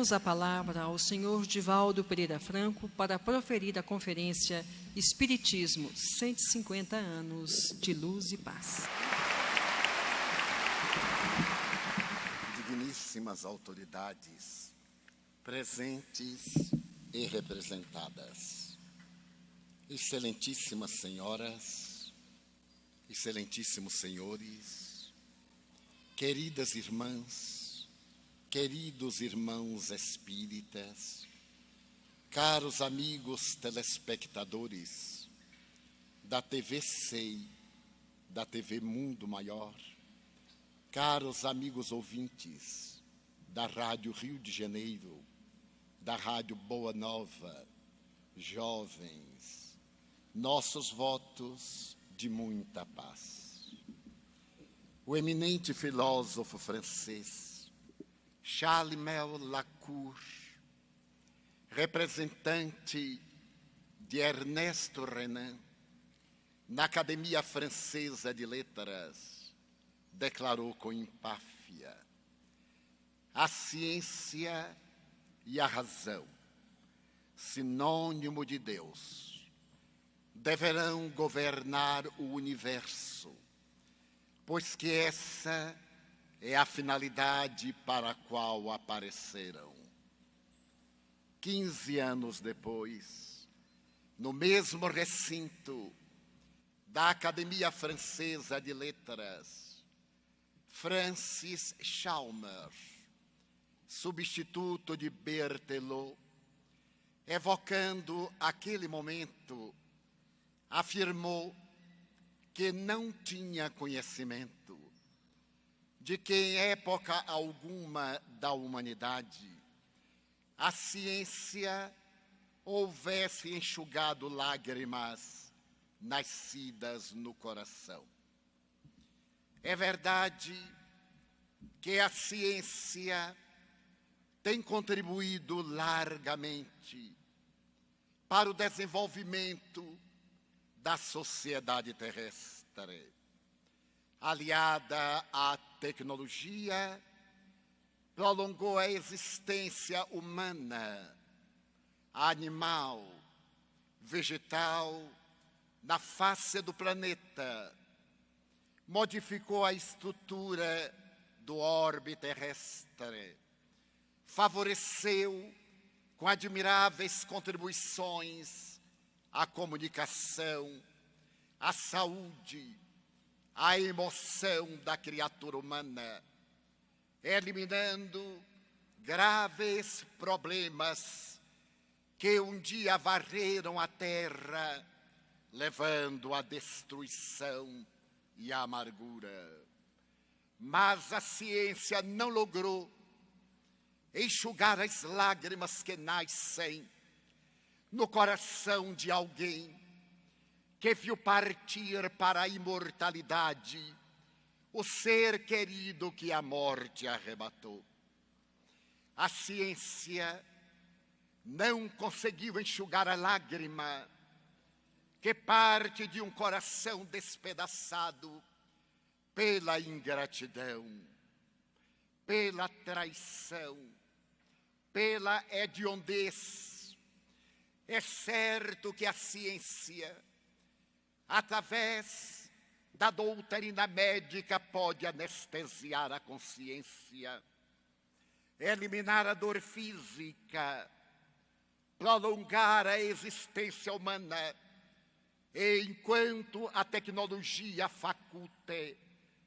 damos a palavra ao senhor Divaldo Pereira Franco para proferir a conferência Espiritismo, 150 anos de luz e paz. Digníssimas autoridades, presentes e representadas, excelentíssimas senhoras, excelentíssimos senhores, queridas irmãs, queridos irmãos espíritas, caros amigos telespectadores da TV SEI, da TV Mundo Maior, caros amigos ouvintes da Rádio Rio de Janeiro, da Rádio Boa Nova, jovens, nossos votos de muita paz. O eminente filósofo francês Charles Lacour, representante de Ernesto Renan na Academia Francesa de Letras, declarou com empáfia: a ciência e a razão, sinônimo de Deus, deverão governar o universo, pois que essa é a finalidade para a qual apareceram. 15 anos depois, no mesmo recinto da Academia Francesa de Letras, Francis Chalmers, substituto de Berthelot, evocando aquele momento, afirmou que não tinha conhecimento de que em época alguma da humanidade a ciência houvesse enxugado lágrimas nascidas no coração. É verdade que a ciência tem contribuído largamente para o desenvolvimento da sociedade terrestre. Aliada à tecnologia, prolongou a existência humana, animal, vegetal, na face do planeta, modificou a estrutura do orbe terrestre, favoreceu com admiráveis contribuições a comunicação, a saúde, a emoção da criatura humana, eliminando graves problemas que um dia varreram a terra, levando à destruição e à amargura. Mas a ciência não logrou enxugar as lágrimas que nascem no coração de alguém que viu partir para a imortalidade o ser querido que a morte arrebatou. A ciência não conseguiu enxugar a lágrima que parte de um coração despedaçado pela ingratidão, pela traição, pela hediondez. É certo que a ciência, através da doutrina médica, pode anestesiar a consciência, eliminar a dor física, prolongar a existência humana, enquanto a tecnologia faculte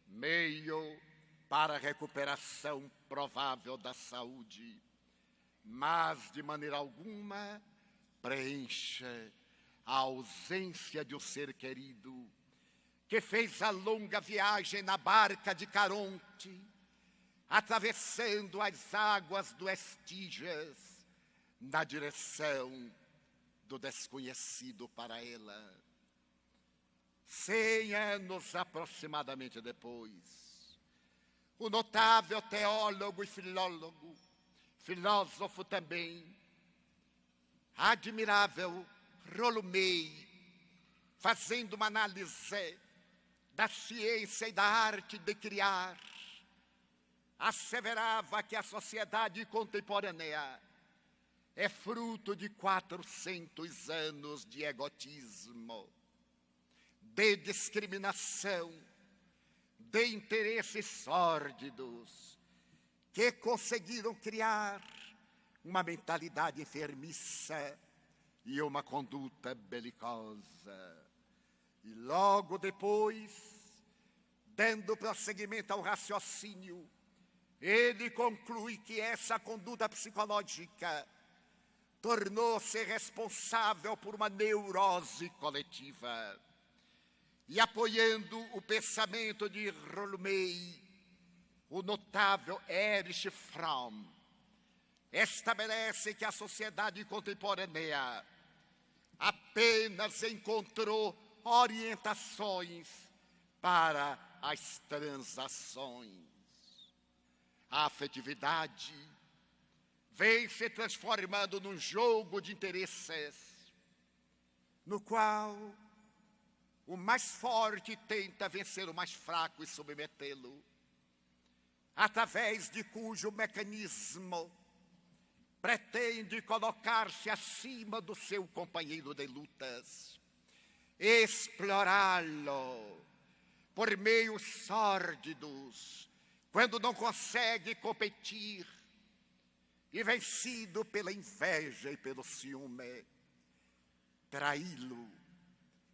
meio para a recuperação provável da saúde, mas de maneira alguma preencha a ausência de um ser querido que fez a longa viagem na barca de Caronte, atravessando as águas do Estígias na direção do desconhecido para ela. 100 anos aproximadamente depois, o notável teólogo e filósofo também, admirável Rolumei, fazendo uma análise da ciência e da arte de criar, asseverava que a sociedade contemporânea é fruto de 400 anos de egotismo, de discriminação, de interesses sórdidos, que conseguiram criar uma mentalidade enfermiça e uma conduta belicosa. E logo depois, dando prosseguimento ao raciocínio, ele conclui que essa conduta psicológica tornou-se responsável por uma neurose coletiva. E apoiando o pensamento de Rolomei, o notável Erich Fromm estabelece que a sociedade contemporânea apenas encontrou orientações para as transações. A afetividade vem se transformando num jogo de interesses, no qual o mais forte tenta vencer o mais fraco e submetê-lo, através de cujo mecanismo pretende colocar-se acima do seu companheiro de lutas, explorá-lo por meios sórdidos, quando não consegue competir, e vencido pela inveja e pelo ciúme, traí-lo,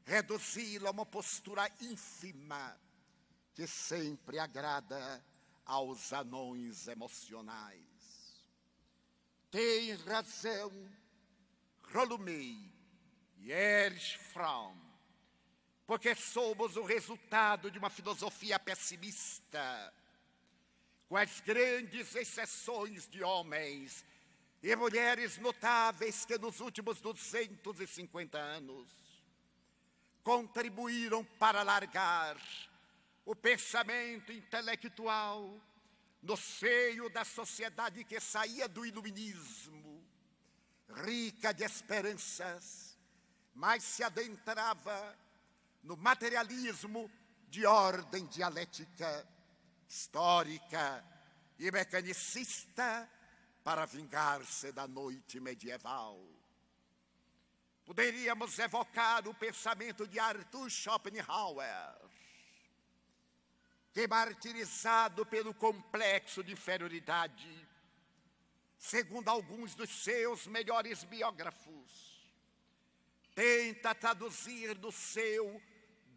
reduzi-lo a uma postura ínfima que sempre agrada aos anões emocionais. Tem razão Rolomei e Erich Fromm, porque somos o resultado de uma filosofia pessimista, com as grandes exceções de homens e mulheres notáveis que nos últimos 250 anos contribuíram para alargar o pensamento intelectual no seio da sociedade que saía do iluminismo, rica de esperanças, mas se adentrava no materialismo de ordem dialética, histórica e mecanicista para vingar-se da noite medieval. Poderíamos evocar o pensamento de Arthur Schopenhauer, que, martirizado pelo complexo de inferioridade, segundo alguns dos seus melhores biógrafos, tenta traduzir no seu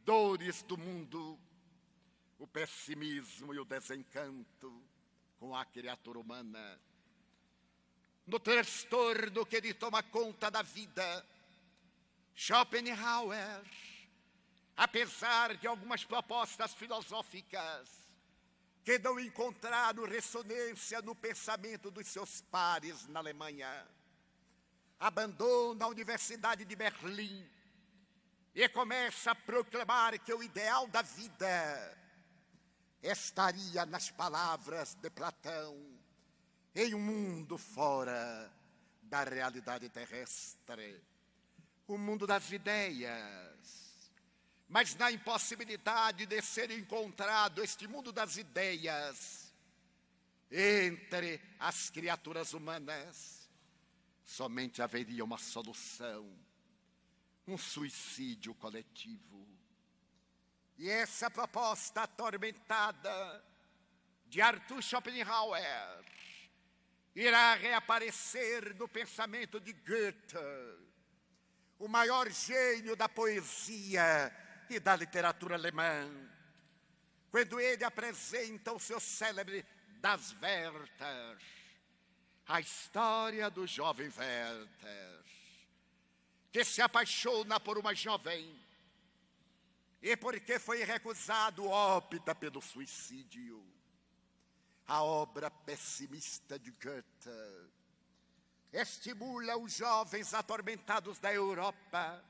Dores do Mundo o pessimismo e o desencanto com a criatura humana. No transtorno que ele toma conta da vida, Schopenhauer, apesar de algumas propostas filosóficas que não encontraram ressonância no pensamento dos seus pares na Alemanha, abandona a Universidade de Berlim e começa a proclamar que o ideal da vida estaria nas palavras de Platão, em um mundo fora da realidade terrestre, o mundo das ideias. Mas na impossibilidade de ser encontrado este mundo das ideias entre as criaturas humanas, somente haveria uma solução, um suicídio coletivo. E essa proposta atormentada de Arthur Schopenhauer irá reaparecer no pensamento de Goethe, o maior gênio da poesia e da literatura alemã, quando ele apresenta o seu célebre Das Werther, a história do jovem Werther, que se apaixona por uma jovem e, porque foi recusado, opta pelo suicídio. A obra pessimista de Goethe estimula os jovens atormentados da Europa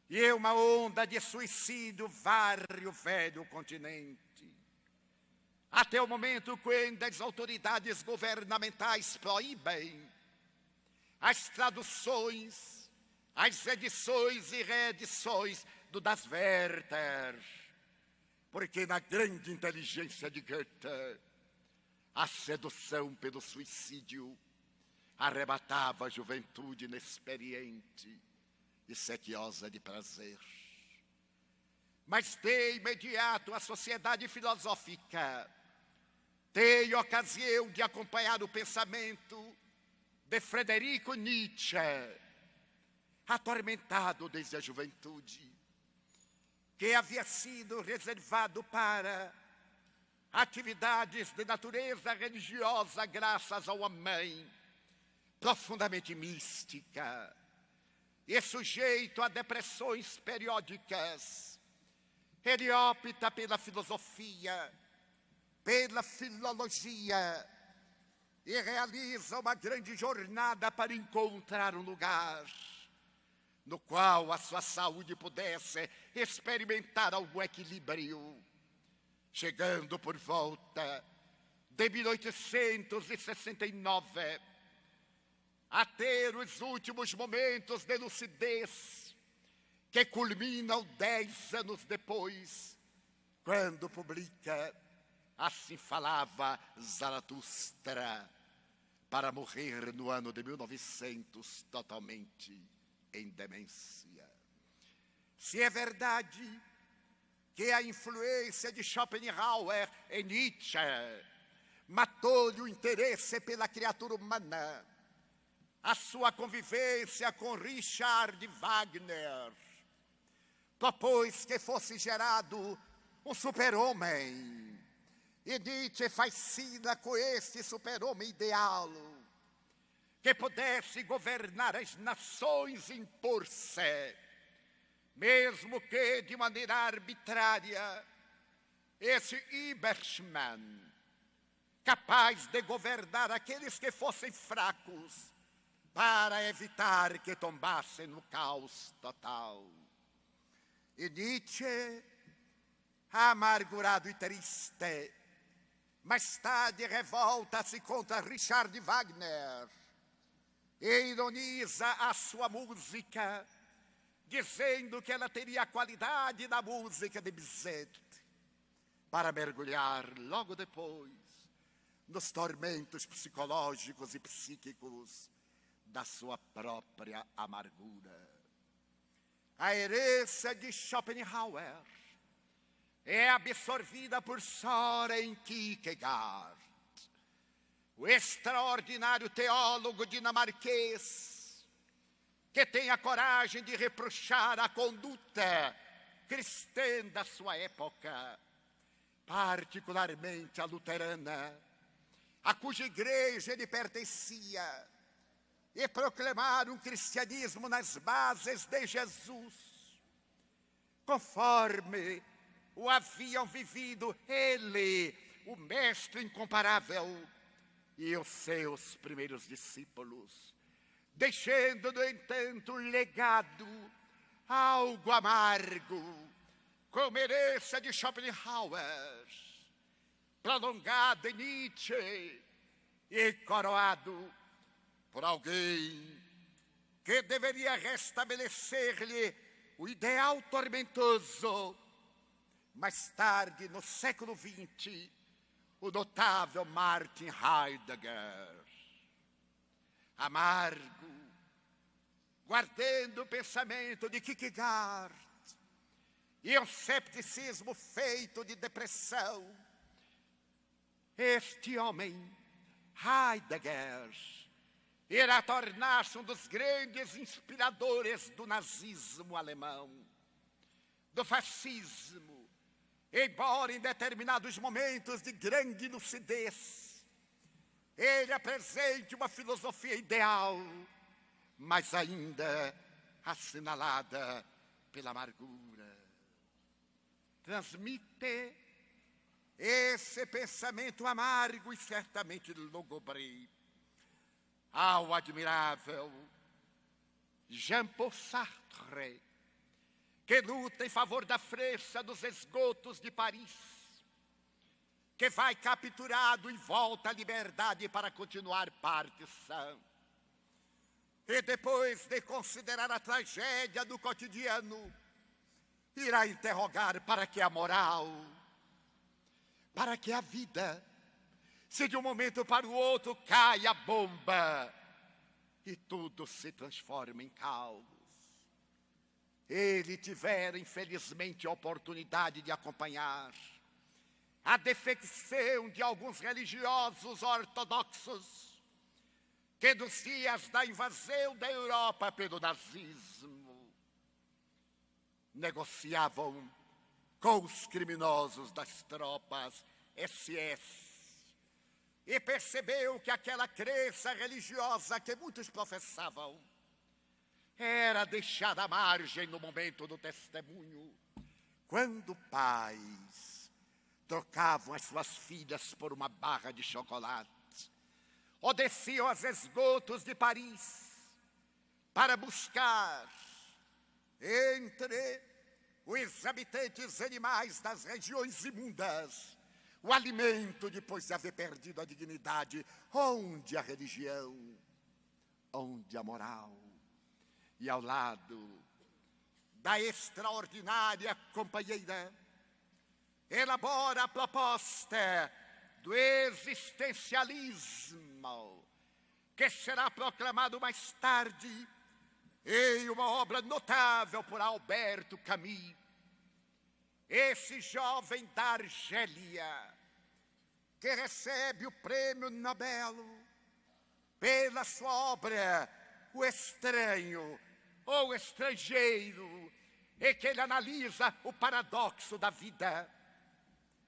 e uma onda de suicídio varre o velho continente. Até o momento quando as autoridades governamentais proíbem as traduções, as edições e reedições do Das Werther, porque na grande inteligência de Goethe A sedução pelo suicídio arrebatava a juventude inexperiente e sequiosa de prazer. Mas de imediato a sociedade filosófica tem ocasião de acompanhar o pensamento de Frederico Nietzsche, atormentado desde a juventude, que havia sido reservado para atividades de natureza religiosa graças a uma mãe profundamente mística e sujeito a depressões periódicas. Ele opta pela filosofia, pela filologia e realiza uma grande jornada para encontrar um lugar no qual a sua saúde pudesse experimentar algum equilíbrio, chegando por volta de 1869 a ter os últimos momentos de lucidez que culminam 10 anos depois, quando publica Assim Falava Zaratustra, para morrer no ano de 1900 totalmente em demência. Se é verdade que a influência de Schopenhauer em Nietzsche matou-lhe o interesse pela criatura humana, a sua convivência com Richard Wagner propôs que fosse gerado um super-homem. E Nietzsche fascina com este super-homem ideal, que pudesse governar as nações e impor-se, mesmo que de maneira arbitrária, esse Übermensch, capaz de governar aqueles que fossem fracos, para evitar que tombassem no caos total. E Nietzsche, amargurado e triste, mais tarde revolta-se contra Richard Wagner e ironiza a sua música, dizendo que ela teria a qualidade da música de Bizet, para mergulhar logo depois nos tormentos psicológicos e psíquicos da sua própria amargura. A herança de Schopenhauer é absorvida por Søren Kierkegaard, o extraordinário teólogo dinamarquês, que tem a coragem de reprochar a conduta cristã da sua época, particularmente a luterana, a cuja igreja ele pertencia, e proclamar um cristianismo nas bases de Jesus, conforme o haviam vivido ele, o mestre incomparável, e os seus primeiros discípulos, deixando, no entanto, um legado algo amargo, como herança de Schopenhauer, prolongado em Nietzsche e coroado por alguém que deveria restabelecer-lhe o ideal tormentoso. Mais tarde, no século XX, o notável Martin Heidegger, amargo, guardando o pensamento de Kierkegaard e o cepticismo feito de depressão, este homem, Heidegger, irá tornar-se um dos grandes inspiradores do nazismo alemão, do fascismo, embora em determinados momentos de grande lucidez ele apresente uma filosofia ideal, mas ainda assinalada pela amargura. Transmite esse pensamento amargo e certamente lúgubre ao admirável Jean-Paul Sartre, que luta em favor da França dos esgotos de Paris, que vai capturado e volta à liberdade para continuar partição. E depois de considerar a tragédia do cotidiano, irá interrogar para que a moral, para que a vida se de um momento para o outro cai a bomba e tudo se transforma em caos. Ele tivera, infelizmente, a oportunidade de acompanhar a defecção de alguns religiosos ortodoxos que, nos dias da invasão da Europa pelo nazismo, negociavam com os criminosos das tropas SS. E percebeu que aquela crença religiosa que muitos professavam era deixada à margem no momento do testemunho, quando pais trocavam as suas filhas por uma barra de chocolate, ou desciam aos esgotos de Paris para buscar entre os habitantes animais das regiões imundas o alimento depois de haver perdido a dignidade. Onde a religião, onde a moral. E ao lado da extraordinária companheira, elabora a proposta do existencialismo, que será proclamado mais tarde em uma obra notável por Alberto Camus. Esse jovem da Argélia, que recebe o prêmio Nobel pela sua obra O Estranho ou Estrangeiro, e que ele analisa o paradoxo da vida,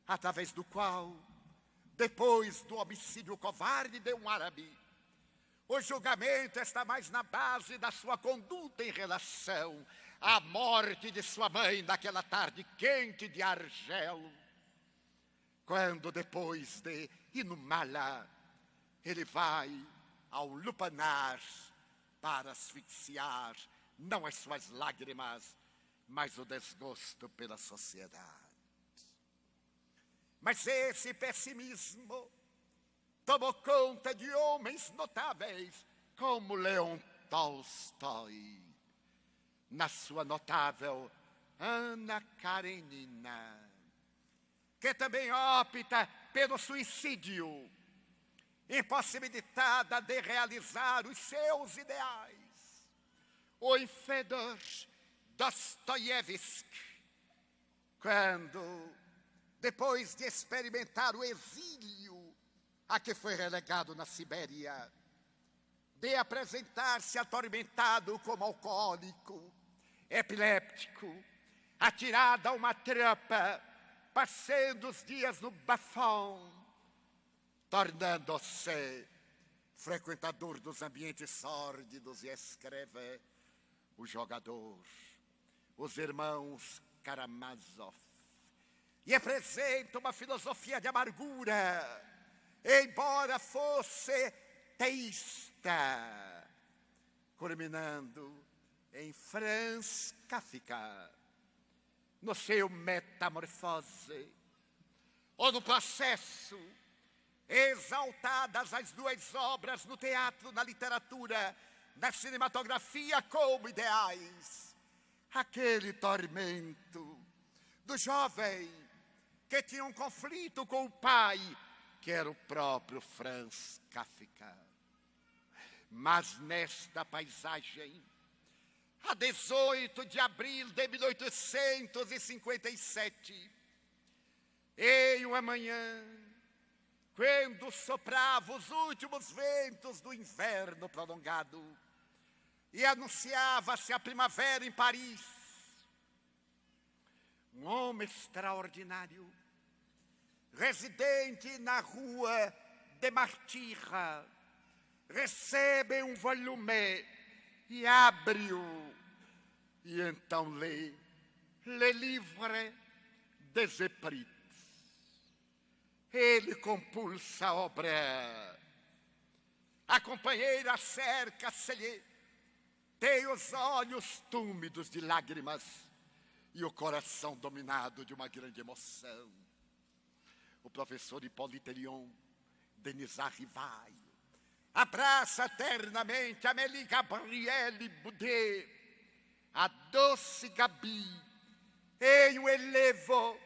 através do qual, depois do homicídio covarde de um árabe, o julgamento está mais na base da sua conduta em relação à morte de sua mãe naquela tarde quente de Argel, quando depois de inumá-la, ele vai ao lupanar para asfixiar não as suas lágrimas, mas o desgosto pela sociedade. Mas esse pessimismo tomou conta de homens notáveis como Leon Tolstói, na sua notável Ana Karenina, que também opta pelo suicídio, impossibilitada de realizar os seus ideais. O Fedor Dostoiévski, quando, depois de experimentar o exílio a que foi relegado na Sibéria, de apresentar-se atormentado como alcoólico, epiléptico, atirado a uma trampa, passando os dias no bafão, tornando-se frequentador dos ambientes sórdidos, e escreve O Jogador, os irmãos Karamazov, e apresenta uma filosofia de amargura, embora fosse teísta, culminando em Franz Kafka, no seu Metamorfose, ou no Processo, exaltadas as duas obras no teatro, na literatura, na cinematografia como ideais. Aquele tormento do jovem que tinha um conflito com o pai, que era o próprio Franz Kafka. Mas nesta paisagem, a 18 de abril de 1857, em uma manhã, quando sopravam os últimos ventos do inverno prolongado e anunciava-se a primavera em Paris, um homem extraordinário, residente na rua de Martyrs, recebe um volume e abre-o, e então lê Le Livre des Esprits. Ele compulsa a obra. A companheira acerca-se-lhe, tem os olhos túmidos de lágrimas e o coração dominado de uma grande emoção. O professor Hippolyte Lyon, Denis Arrivai, abraça eternamente Amélie Gabrielle Boudet, a doce Gabi, em um elevo,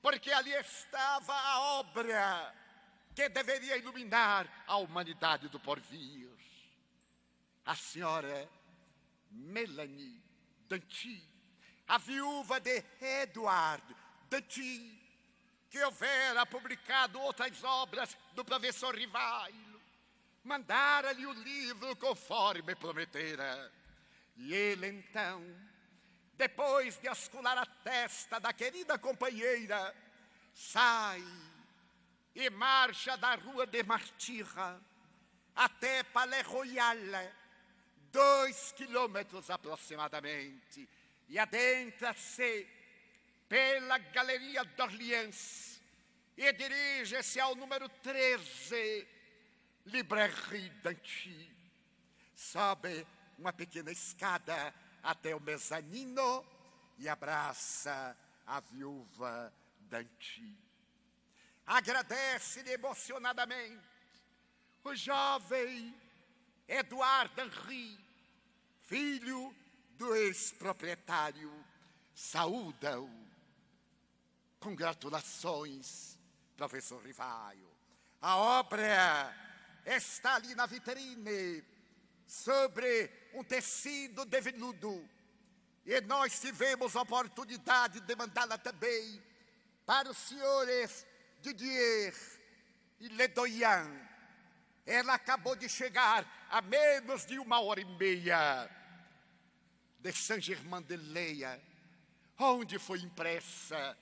porque ali estava a obra que deveria iluminar a humanidade do porvir. A senhora Melanie Danty, a viúva de Edward Danty, que houvera publicado outras obras do professor Rivailo, mandara-lhe o livro conforme prometera. E ele então, depois de ascular a testa da querida companheira, sai e marcha da rua de Martira até Palais Royal, 2 quilômetros aproximadamente, e adentra-se pela Galeria d'Orléans e dirige-se ao número 13, Librairie Danty. Sobe uma pequena escada até o mezanino e abraça a viúva Danty. Agradece-lhe emocionadamente. O jovem Edouard Henry, filho do ex-proprietário, saúda-o. Congratulações, professor Rivaio. A obra está ali na vitrine, sobre um tecido de veludo. E nós tivemos a oportunidade de mandá-la também para os senhores Didier e Ledoyen. Ela acabou de chegar a menos de 1h30 de Saint-Germain-de-Laye, onde foi impressa,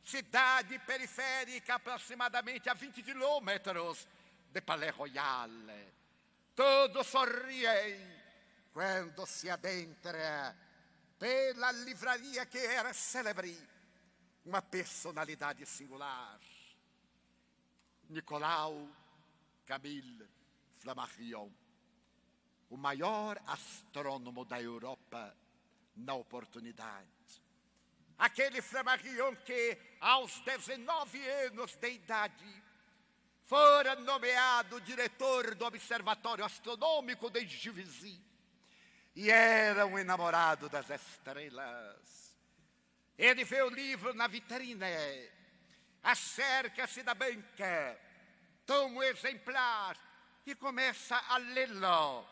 cidade periférica aproximadamente a 20 quilômetros de Palais Royal. Todos sorriem quando se adentra pela livraria que era célebre, uma personalidade singular. Nicolau Camille Flammarion, o maior astrônomo da Europa na oportunidade. Aquele Flammarion que, aos 19 anos de idade, fora nomeado diretor do Observatório Astronômico de Juvisy e era um enamorado das estrelas. Ele vê o livro na vitrine, acerca-se da banca, toma um exemplar e começa a lê-lo.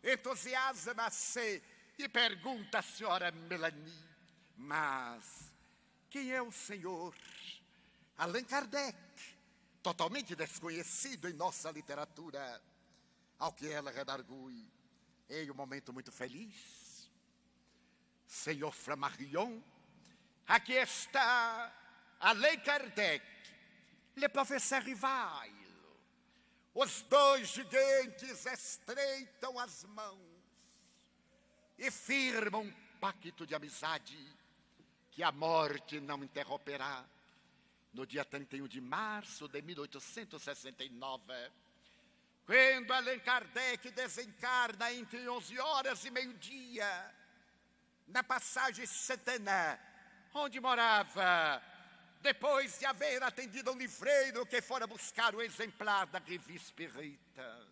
Entusiasma-se e pergunta à senhora Melanie: mas quem é o senhor Allan Kardec, totalmente desconhecido em nossa literatura? Ao que ela redargui: em um momento muito feliz, senhor Flammarion, aqui está Allan Kardec, le professeur Rivail. Os dois gigantes estreitam as mãos e firmam um pacto de amizade que a morte não interromperá. No dia 31 de março de 1869, quando Allan Kardec desencarna entre 11 horas e meio-dia, na passagem Santana, onde morava, depois de haver atendido um livreiro que fora buscar o exemplar da Revue Spirita.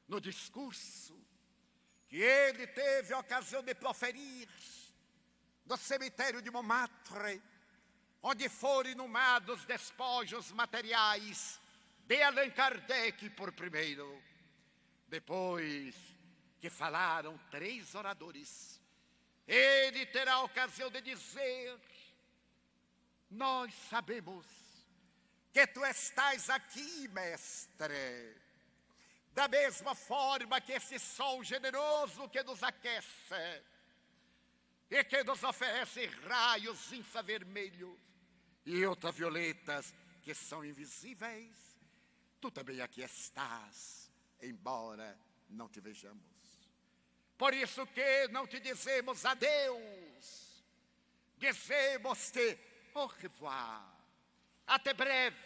No discurso que ele teve a ocasião de proferir no cemitério de Montmartre, onde foram inumados despojos materiais de Allan Kardec por primeiro, depois que falaram 3 oradores, ele terá a ocasião de dizer: nós sabemos que tu estás aqui, mestre, da mesma forma que esse sol generoso que nos aquece e que nos oferece raios infravermelhos e ultravioletas que são invisíveis, tu também aqui estás, embora não te vejamos. Por isso que não te dizemos adeus, dizemos-te au revoir, até breve,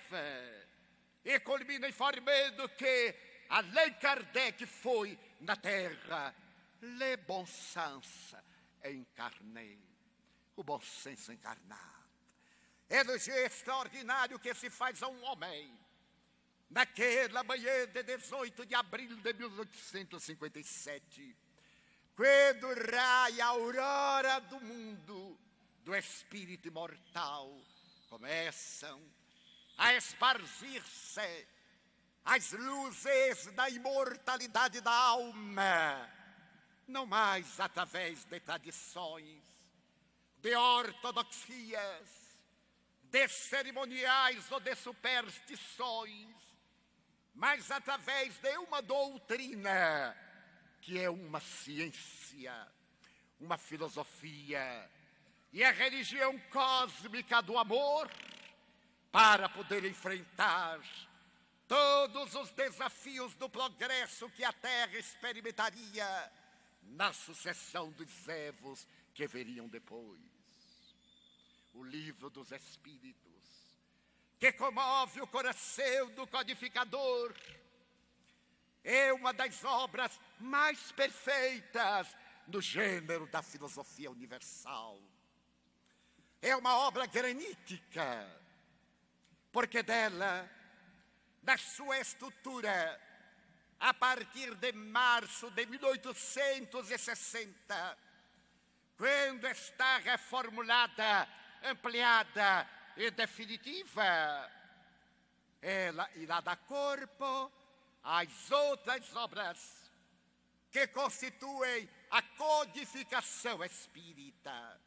e culmina informando que Allan Kardec foi na Terra le bon sens encarné, o bom senso encarnado. Elogio extraordinário que se faz a um homem naquela manhã de 18 de abril de 1857, quando raia a aurora do mundo, do espírito imortal, começam a esparzir-se as luzes da imortalidade da alma, não mais através de tradições, de ortodoxias, de cerimoniais ou de superstições, mas através de uma doutrina que é uma ciência, uma filosofia e a religião cósmica do amor, para poder enfrentar todos os desafios do progresso que a Terra experimentaria na sucessão dos Evos que viriam depois. O Livro dos Espíritos, que comove o coração do codificador, é uma das obras mais perfeitas no gênero da filosofia universal. É uma obra granítica, porque dela, na sua estrutura, a partir de março de 1860, quando está reformulada, ampliada e definitiva, ela irá dar corpo às outras obras que constituem a codificação espírita.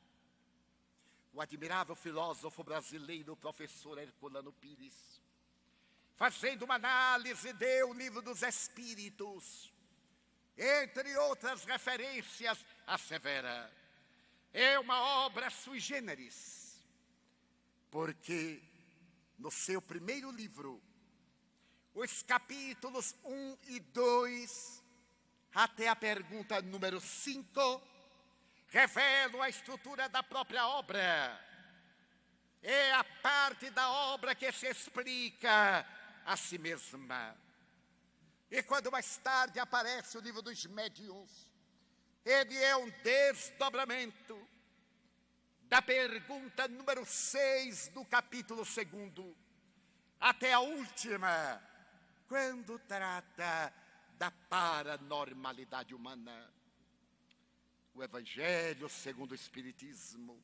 O admirável filósofo brasileiro, professor Herculano Pires, fazendo uma análise do Livro dos Espíritos, entre outras referências, assevera: é uma obra sui generis, porque no seu primeiro livro, os capítulos 1 e 2, até a pergunta número 5, revelam a estrutura da própria obra. É a parte da obra que se explica a si mesma. E quando mais tarde aparece o Livro dos Médiuns, ele é um desdobramento da pergunta número 6 do capítulo 2, até a última, quando trata da paranormalidade humana. O Evangelho segundo o Espiritismo,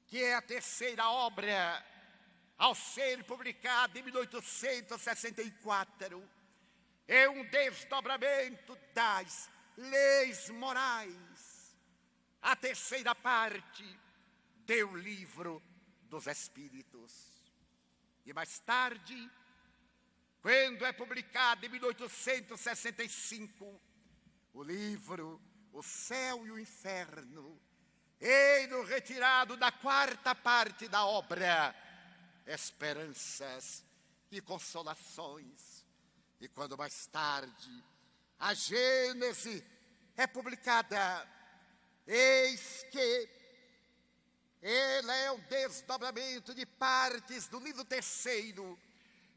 que é a terceira obra, ao ser publicada em 1864, é um desdobramento das leis morais, a terceira parte do Livro dos Espíritos. E mais tarde, quando é publicado em 1865, o livro O Céu e o Inferno, ele retirado da quarta parte da obra, Esperanças e Consolações. E quando mais tarde a Gênese é publicada, eis que ela é um desdobramento de partes do livro terceiro,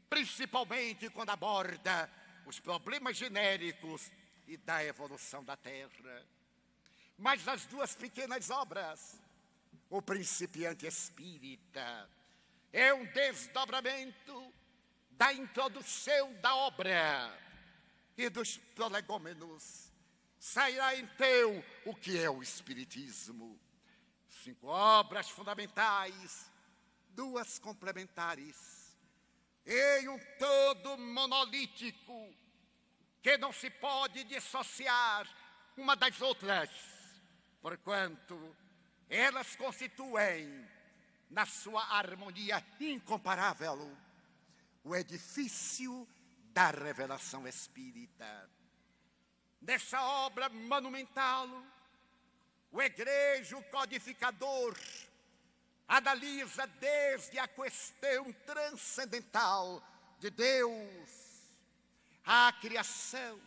principalmente quando aborda os problemas genéricos e da evolução da Terra. Mas as duas pequenas obras, O Principiante Espírita, é um desdobramento da introdução da obra e dos prolegômenos. Sairá então o que é o Espiritismo. 5 obras fundamentais, 2 complementares, em um todo monolítico, que não se pode dissociar uma das outras, porquanto elas constituem, na sua harmonia incomparável, o edifício da revelação espírita. Nessa obra monumental, o egrejo codificador analisa desde a questão transcendental de Deus, à criação,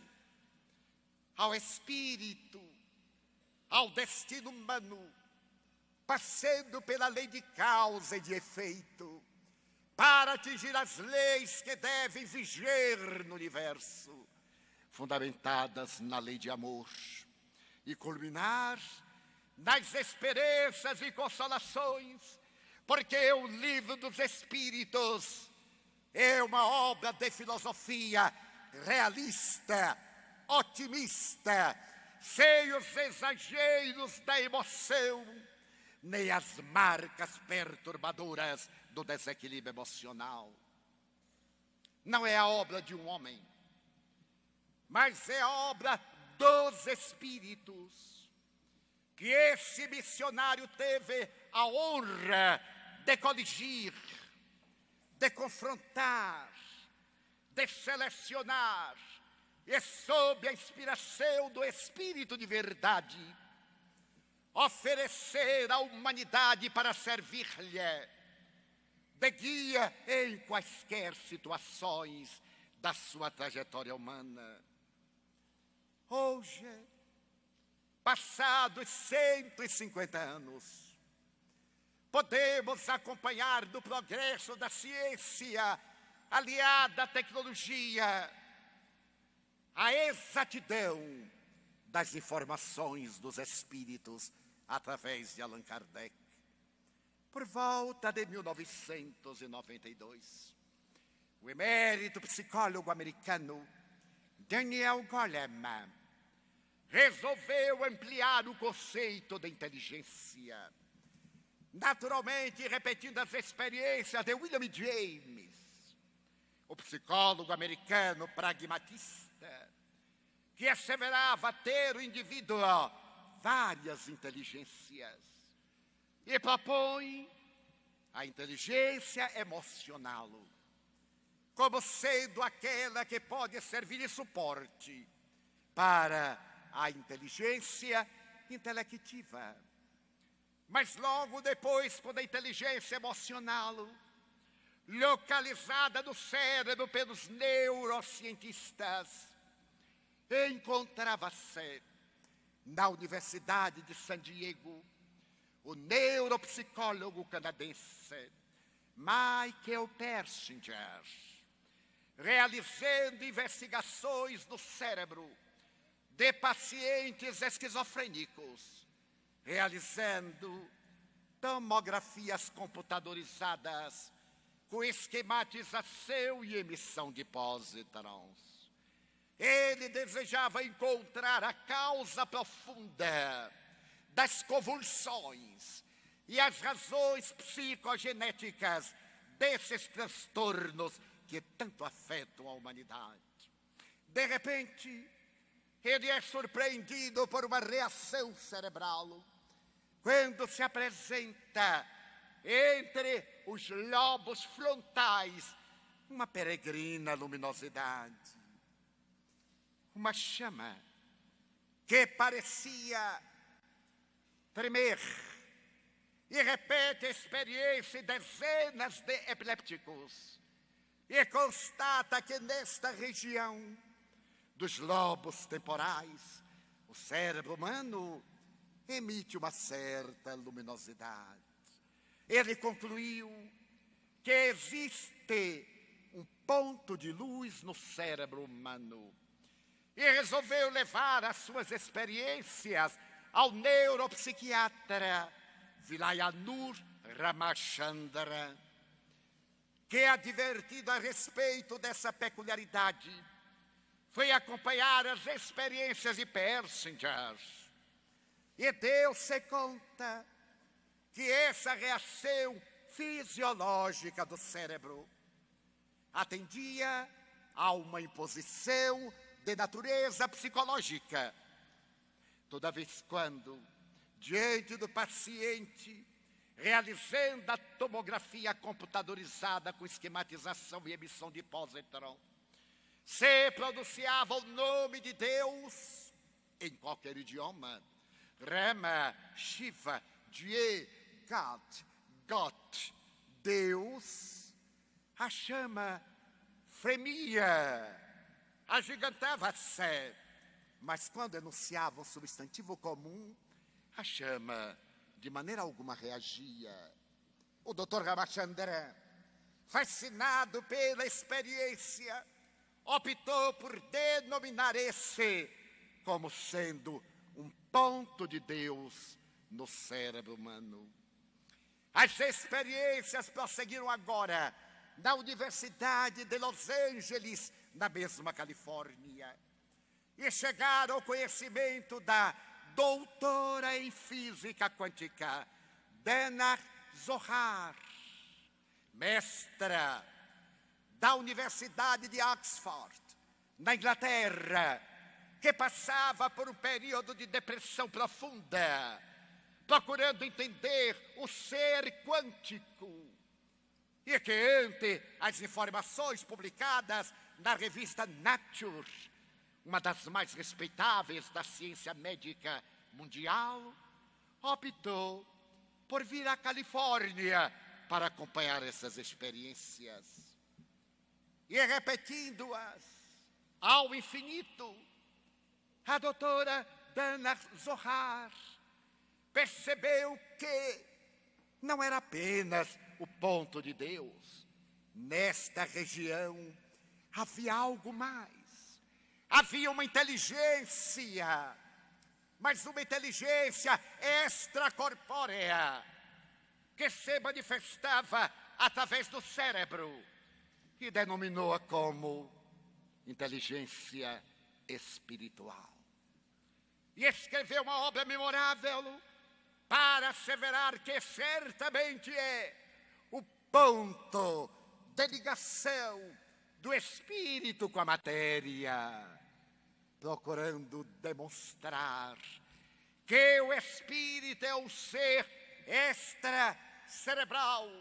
ao espírito, ao destino humano, passando pela lei de causa e de efeito, para atingir as leis que devem viger no universo, fundamentadas na lei de amor, e culminar nas esperanças e consolações, porque o Livro dos Espíritos é uma obra de filosofia realista, otimista, sem os exageros da emoção, nem as marcas perturbadoras do desequilíbrio emocional. não é a obra de um homem, mas é a obra dos Espíritos, que esse missionário teve a honra de coligir, de confrontar, de selecionar, e sob a inspiração do Espírito de verdade, oferecer à humanidade para servir-lhe de guia em quaisquer situações da sua trajetória humana. Hoje, passados 150 anos, podemos acompanhar do progresso da ciência aliada à tecnologia, a exatidão das informações dos espíritos através de Allan Kardec. Por volta de 1992, o emérito psicólogo americano Daniel Goleman resolveu ampliar o conceito de inteligência, naturalmente repetindo as experiências de William James, o psicólogo americano pragmatista, que asseverava ter o indivíduo várias inteligências e propõe a inteligência emocional como sendo aquela que pode servir de suporte para a inteligência intelectiva. Mas logo depois, quando a inteligência emocional, localizada no cérebro pelos neurocientistas, encontrava-se na Universidade de San Diego o neuropsicólogo canadense Michael Persinger, realizando investigações no cérebro de pacientes esquizofrênicos, realizando tomografias computadorizadas com esquematização e emissão de pósitrons. Ele desejava encontrar a causa profunda das convulsões e as razões psicogenéticas desses transtornos que tanto afetam a humanidade. De repente, ele é surpreendido por uma reação cerebral quando se apresenta entre os lobos frontais uma peregrina luminosidade, uma chama que parecia tremer, e repete a experiência em dezenas de epilépticos e constata que nesta região dos lobos temporais o cérebro humano emite uma certa luminosidade. Ele concluiu que existe um ponto de luz no cérebro humano e resolveu levar as suas experiências ao neuropsiquiatra Vilayanur Ramachandra, que, advertido a respeito dessa peculiaridade, foi acompanhar as experiências de Persinger e deu-se conta que essa reação fisiológica do cérebro atendia a uma imposição de natureza psicológica. Toda vez quando, diante do paciente, realizando a tomografia computadorizada com esquematização e emissão de pósitron, se pronunciava o nome de Deus em qualquer idioma, Rama, Shiva, Die, Gott, Deus, a chama fremia, agigantava-se, mas quando enunciava um substantivo comum, a chama de maneira alguma reagia. O Dr. Ramachandra, fascinado pela experiência, optou por denominar esse como sendo um ponto de Deus no cérebro humano. As experiências prosseguiram agora na Universidade de Los Angeles, na mesma Califórnia, e chegaram ao conhecimento da doutora em física quântica, Dana Zohar, mestra da Universidade de Oxford, na Inglaterra, que passava por um período de depressão profunda, procurando entender o ser quântico, e que ante as informações publicadas na revista Nature, uma das mais respeitáveis da ciência médica mundial, optou por vir à Califórnia para acompanhar essas experiências. E repetindo-as ao infinito, a doutora Dana Zohar percebeu que não era apenas o ponto de Deus. Nesta região havia algo mais. Havia uma inteligência, mas uma inteligência extracorpórea, que se manifestava através do cérebro, e denominou-a como inteligência espiritual. E escreveu uma obra memorável para asseverar que certamente é o ponto de ligação do espírito com a matéria, procurando demonstrar que o espírito é um ser extracerebral,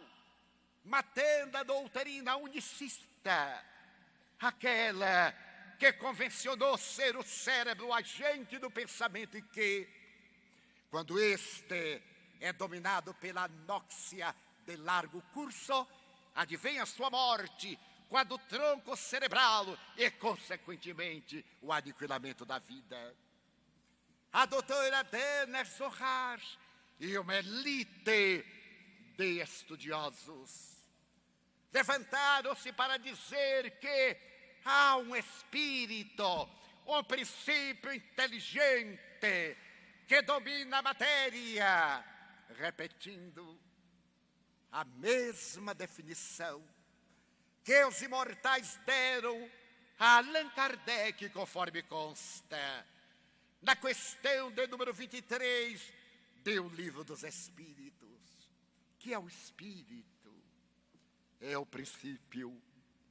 matando a doutrina unicista, aquela que convencionou ser o cérebro o agente do pensamento e que, quando este é dominado pela anóxia de largo curso, advém a sua morte, quando o tronco cerebral e, consequentemente, o aniquilamento da vida. A doutora Dana Zohar e uma elite de estudiosos levantaram-se para dizer que há um espírito, um princípio inteligente que domina a matéria, repetindo a mesma definição que os imortais deram a Allan Kardec, conforme consta na questão de número 23 do Livro dos Espíritos, que é o espírito, é o princípio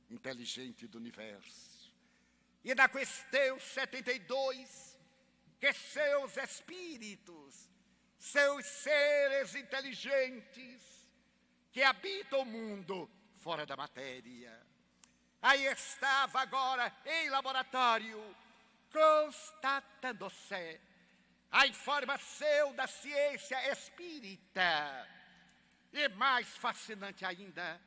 inteligente do universo. E na questão 72, que seus espíritos, seus seres inteligentes que habitam o mundo fora da matéria. Aí estava agora em laboratório, constatando-se a informação da ciência espírita. E mais fascinante ainda,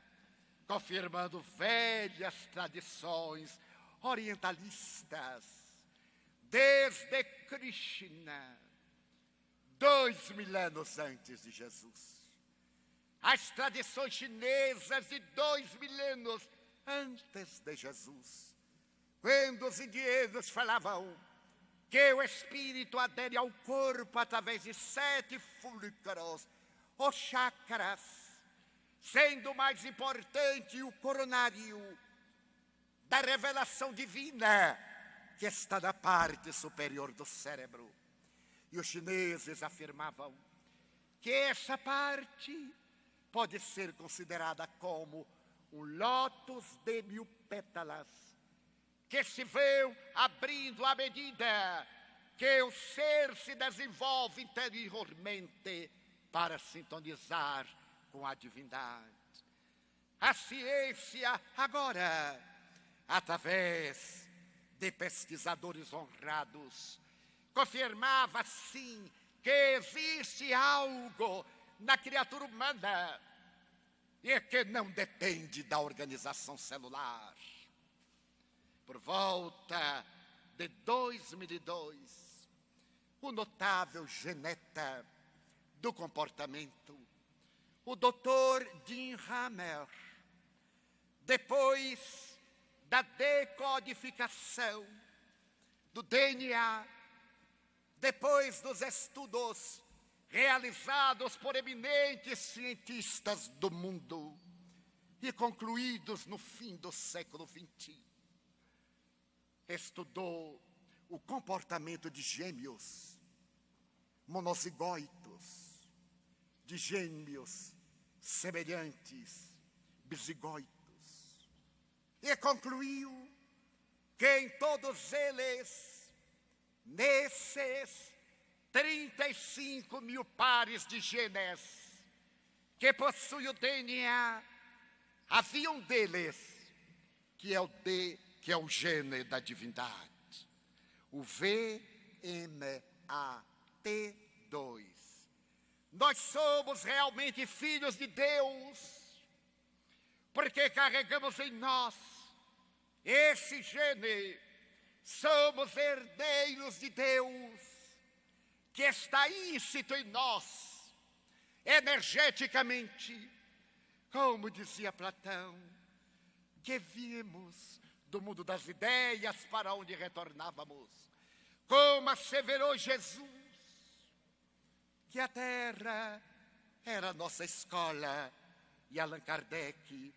confirmando velhas tradições orientalistas, desde Krishna, 2000 anos antes de Jesus. As tradições chinesas de 2000 anos antes de Jesus, quando os indianos falavam que o espírito adere ao corpo através de 7 fulcros, os chakras, sendo o mais importante o coronário da revelação divina, que está na parte superior do cérebro. E os chineses afirmavam que essa parte pode ser considerada como um lótus de 1000 pétalas, que se vão abrindo à medida que o ser se desenvolve interiormente para sintonizar com a divindade. A ciência agora, através de pesquisadores honrados, confirmava sim que existe algo na criatura humana e que não depende da organização celular. Por volta de 2002, o notável geneta do comportamento, o Dr. Jim Hammer, depois da decodificação do DNA, depois dos estudos realizados por eminentes cientistas do mundo e concluídos no fim do século XX, estudou o comportamento de gêmeos monozigóitos, de gêmeos semelhantes, bizigoitos, E concluiu que em todos eles, nesses 35 mil pares de genes que possuem o DNA, havia um deles que é o gene da divindade, o VMAT2. Nós somos realmente filhos de Deus, porque carregamos em nós esse gene. Somos herdeiros de Deus, que está íncito em nós, energeticamente, como dizia Platão, que vimos do mundo das ideias para onde retornávamos, como asseverou Jesus, que a terra era a nossa escola e Allan Kardec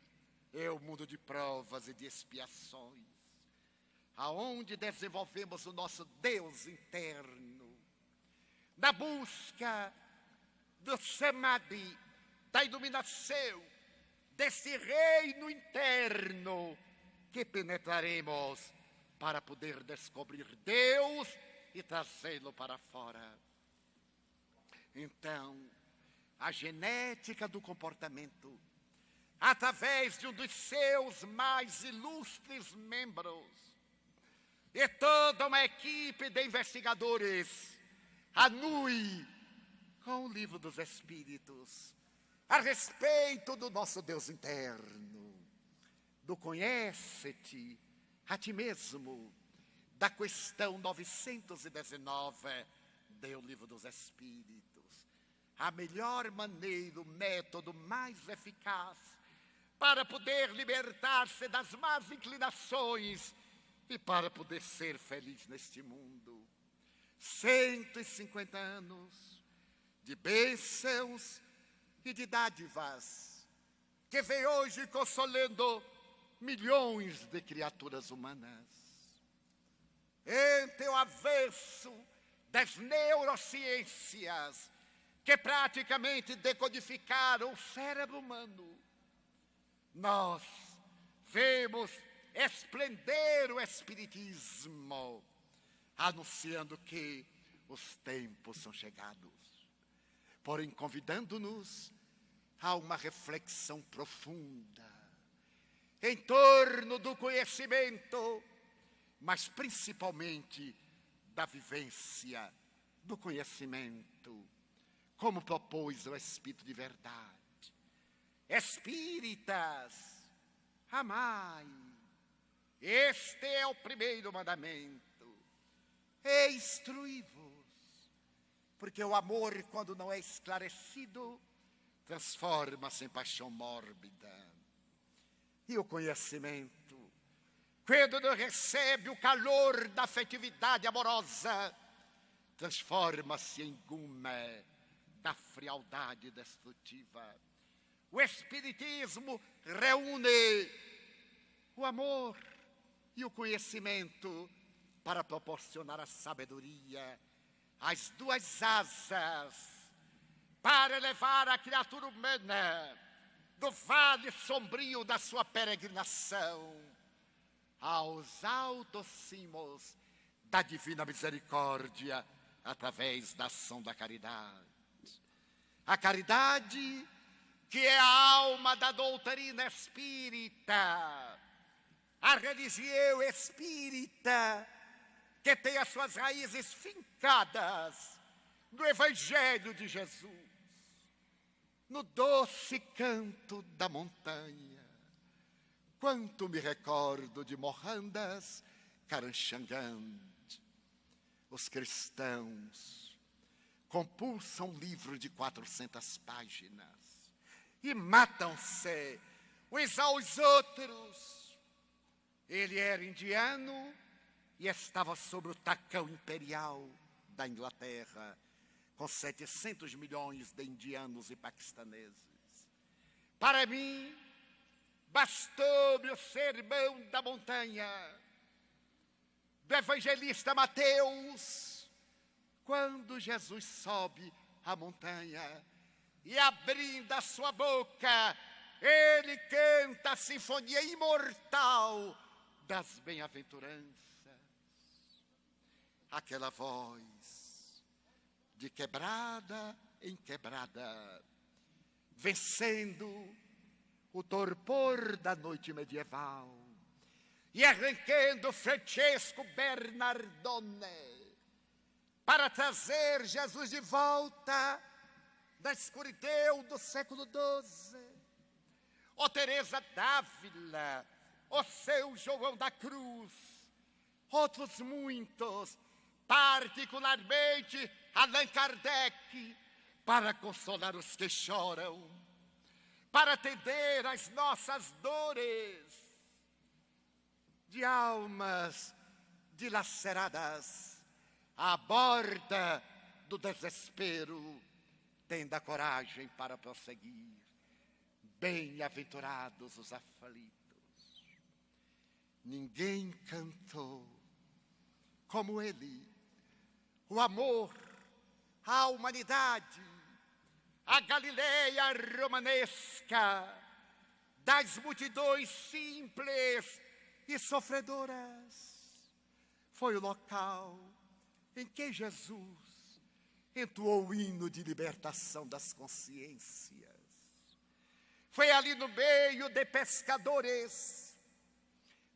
é o mundo de provas e de expiações, aonde desenvolvemos o nosso Deus interno, na busca do Samadhi, da iluminação, desse reino interno que penetraremos para poder descobrir Deus e trazê-lo para fora. Então, a genética do comportamento, através de um dos seus mais ilustres membros, e toda uma equipe de investigadores anui com o Livro dos Espíritos a respeito do nosso Deus interno, do conhece-te a ti mesmo, da questão 919 do Livro dos Espíritos. A melhor maneira, o método mais eficaz para poder libertar-se das más inclinações e para poder ser feliz neste mundo. 150 anos de bênçãos e de dádivas, que vem hoje consolando milhões de criaturas humanas. Entre o avesso das neurociências, que praticamente decodificaram o cérebro humano, nós vemos esplender o Espiritismo, anunciando que os tempos são chegados, porém convidando-nos a uma reflexão profunda em torno do conhecimento, mas principalmente da vivência do conhecimento, como propôs o Espírito de verdade. Espíritas, amai. Este é o primeiro mandamento. E instruí-vos, porque o amor, quando não é esclarecido, transforma-se em paixão mórbida. E o conhecimento, quando não recebe o calor da afetividade amorosa, transforma-se em gume da frialdade destrutiva. O Espiritismo reúne o amor e o conhecimento para proporcionar a sabedoria, as duas asas, para levar a criatura humana do vale sombrio da sua peregrinação aos altos cimos da divina misericórdia, através da ação da caridade. A caridade, que é a alma da doutrina espírita, a religião espírita, que tem as suas raízes fincadas no Evangelho de Jesus, no doce canto da montanha. Quanto me recordo de Mohandas Karamchand. Os cristãos compulsam um livro de 400 páginas e matam-se uns aos outros. Ele era indiano e estava sobre o tacão imperial da Inglaterra, com 700 milhões de indianos e paquistaneses. Para mim, bastou-me o sermão da montanha do evangelista Mateus, quando Jesus sobe a montanha e, abrindo a sua boca, ele canta canta a sinfonia imortal das bem-aventuranças. Aquela voz de quebrada em quebrada, vencendo o torpor da noite medieval e arrancando Francesco Bernardone para trazer Jesus de volta da escuridão do século XII. Ó Teresa d'Ávila, ó São João da Cruz, outros muitos, particularmente Allan Kardec, para consolar os que choram, para atender às nossas dores de almas dilaceradas à borda do desespero, tendo a coragem para prosseguir. Bem-aventurados os aflitos. Ninguém cantou como ele o amor à humanidade, à Galileia romanesca, das multidões simples e sofredoras. Foi o local em que Jesus entoou o hino de libertação das consciências. Foi ali no meio de pescadores,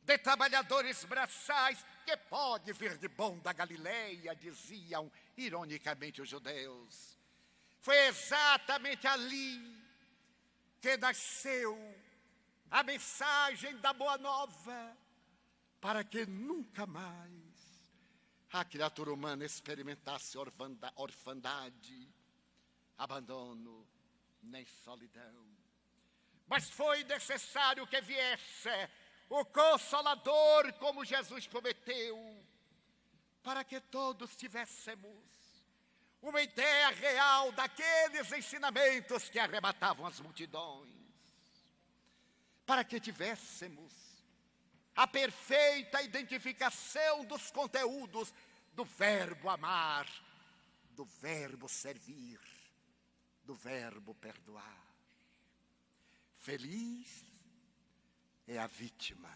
de trabalhadores braçais, que pode vir de bom da Galileia, diziam ironicamente os judeus. Foi exatamente ali que nasceu a mensagem da Boa Nova, para que nunca mais a criatura humana experimentasse orfandade, abandono, nem solidão. Mas foi necessário que viesse o Consolador, como Jesus prometeu, para que todos tivéssemos uma ideia real daqueles ensinamentos que arrebatavam as multidões, para que tivéssemos a perfeita identificação dos conteúdos do verbo amar, do verbo servir, do verbo perdoar. Feliz é a vítima,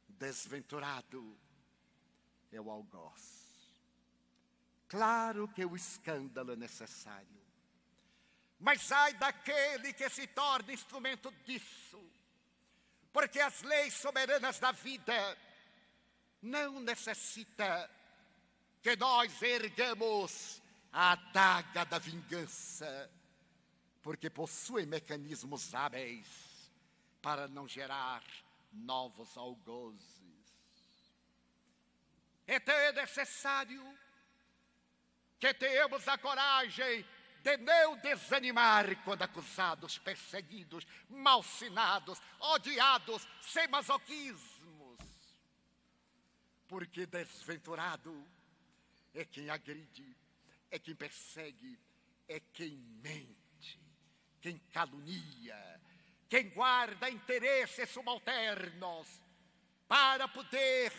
desventurado é o algoz. Claro que o escândalo é necessário, mas ai daquele que se torna instrumento disso, porque as leis soberanas da vida não necessitam que nós ergamos a adaga da vingança, porque possuem mecanismos hábeis para não gerar novos algozes. Então é necessário que tenhamos a coragem de não desanimar quando acusados, perseguidos, malsinados, odiados, sem masoquismos. Porque desventurado é quem agride, é quem persegue, é quem mente, quem calunia, quem guarda interesses subalternos para poder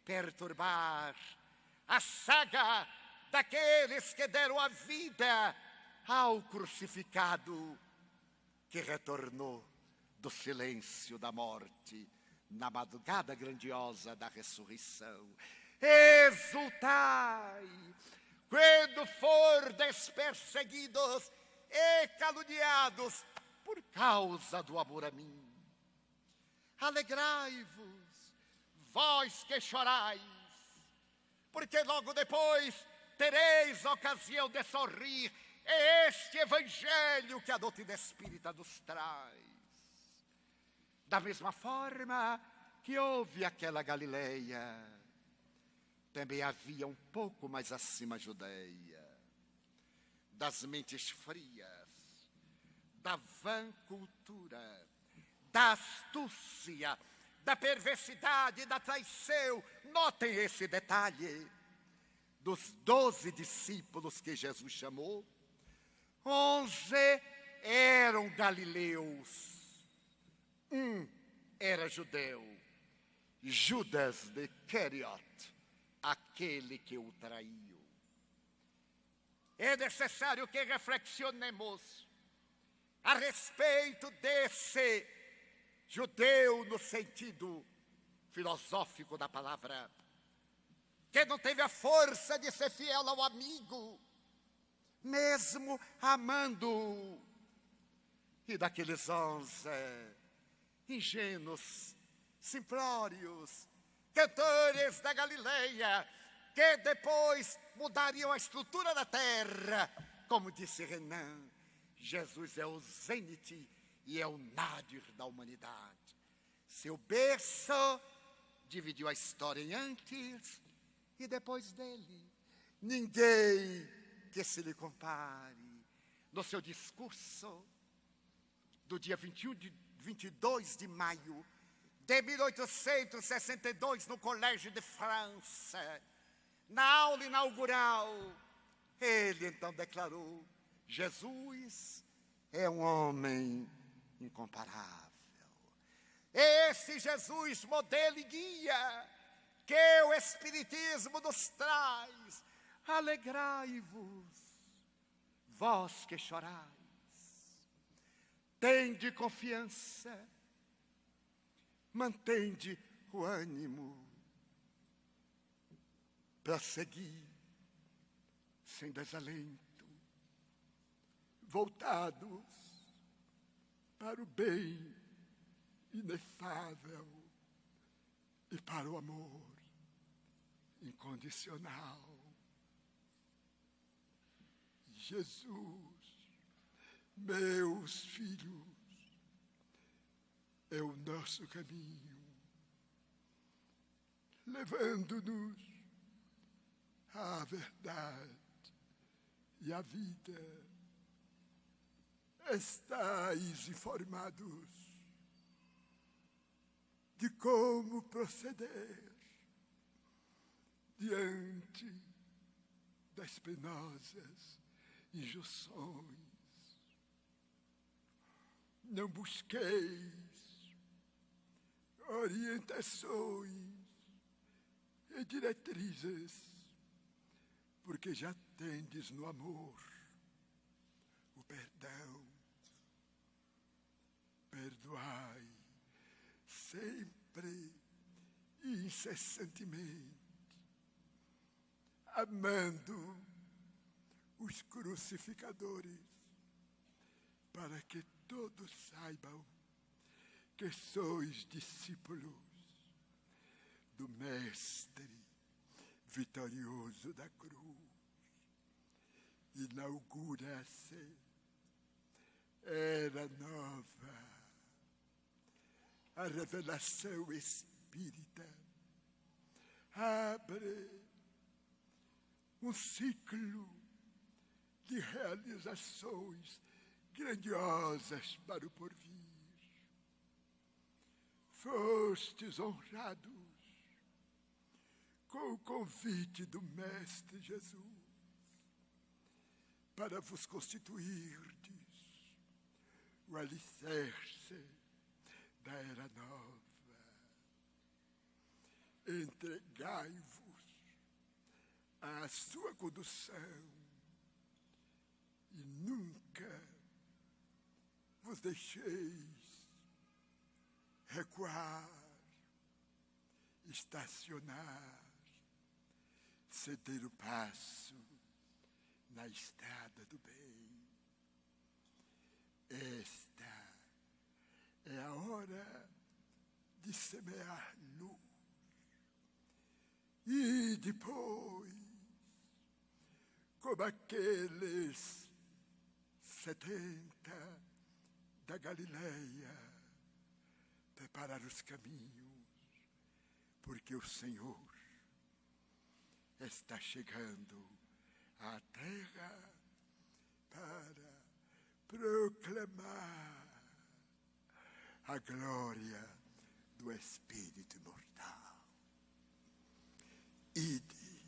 perturbar a saga daqueles que deram a vida ao crucificado, que retornou do silêncio da morte na madrugada grandiosa da ressurreição. Exultai quando fordes perseguidos e caluniados por causa do amor a mim. Alegrai-vos, vós que chorais, porque logo depois tereis ocasião de sorrir. É este evangelho que a doutrina espírita nos traz. Da mesma forma que houve aquela Galileia, também havia um pouco mais acima a Judeia, das mentes frias, da vã cultura, da astúcia, da perversidade, da traição. Notem esse detalhe. Dos 12 discípulos que Jesus chamou, 11 eram galileus, um era judeu, Judas de Iscariote, aquele que o traiu. É necessário que reflexionemos a respeito desse judeu no sentido filosófico da palavra, que não teve a força de ser fiel ao amigo, mesmo amando. E daqueles 11 ingênuos, simplórios, cantores da Galileia, que depois mudariam a estrutura da terra, como disse Renan, Jesus é o zênite e é o nadir da humanidade. Seu berço dividiu a história em antes e depois dele. Ninguém que se lhe compare. No seu discurso do dia 22 de maio de 1862, no Colégio de França, na aula inaugural, ele então declarou: Jesus é um homem incomparável. Esse Jesus, modelo e guia, que o Espiritismo nos traz. Alegrai-vos, vós que chorais. Tende confiança, mantende o ânimo, prosseguir sem desalento, voltados para o bem inefável e para o amor incondicional. Jesus, meus filhos, é o nosso caminho, levando-nos à verdade e à vida. Estais informados de como proceder diante das penosas injunções. Não busqueis orientações e diretrizes, porque já tendes no amor o perdão. Perdoai sempre e incessantemente, amando os crucificadores, para que todos saibam que sois discípulos do Mestre vitorioso da cruz. Inaugura-se era nova, a revelação espírita abre um ciclo de realizações grandiosas para o porvir. Fostes honrados com o convite do Mestre Jesus para vos constituirdes o alicerce da era nova. Entregai-vos à sua condução e nunca vos deixeis recuar, estacionar, ceder o passo na estrada do bem. Esta é a hora de semear luz. E depois, como aqueles 70 da Galileia, preparar os caminhos, porque o Senhor está chegando à terra para proclamar a glória do Espírito imortal. Ide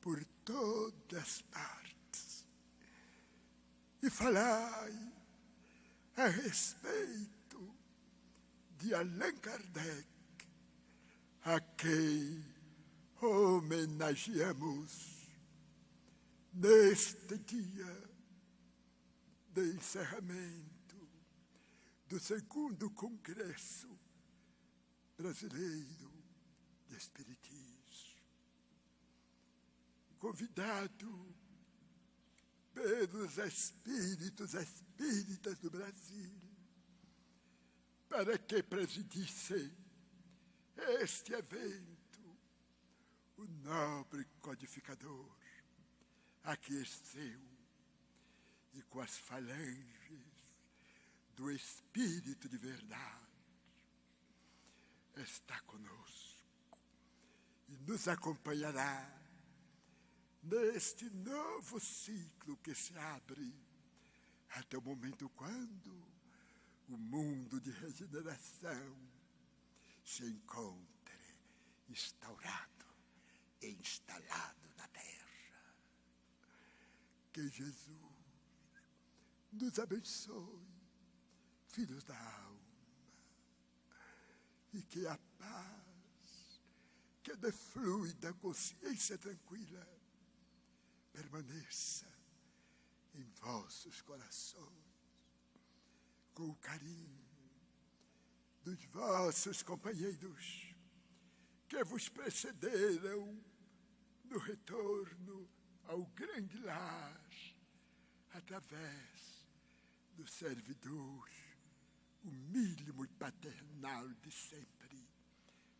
por todas partes e falai a respeito de Allan Kardec, a quem homenageamos neste dia de encerramento do 2º Congresso Brasileiro de Espiritismo, convidado pelos espíritos espíritas do Brasil, para que presidisse este evento, o nobre codificador aqueceu e com as falanges do Espírito de verdade está conosco e nos acompanhará neste novo ciclo que se abre até o momento quando o mundo de regeneração se encontre instaurado e instalado na terra. Que Jesus nos abençoe, filhos da alma, e que a paz que deflui da consciência tranquila permaneça em vossos corações, com o carinho dos vossos companheiros que vos precederam no retorno ao grande lar, através do servidor humílimo e paternal de sempre,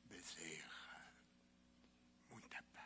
Bezerra. Muita paz.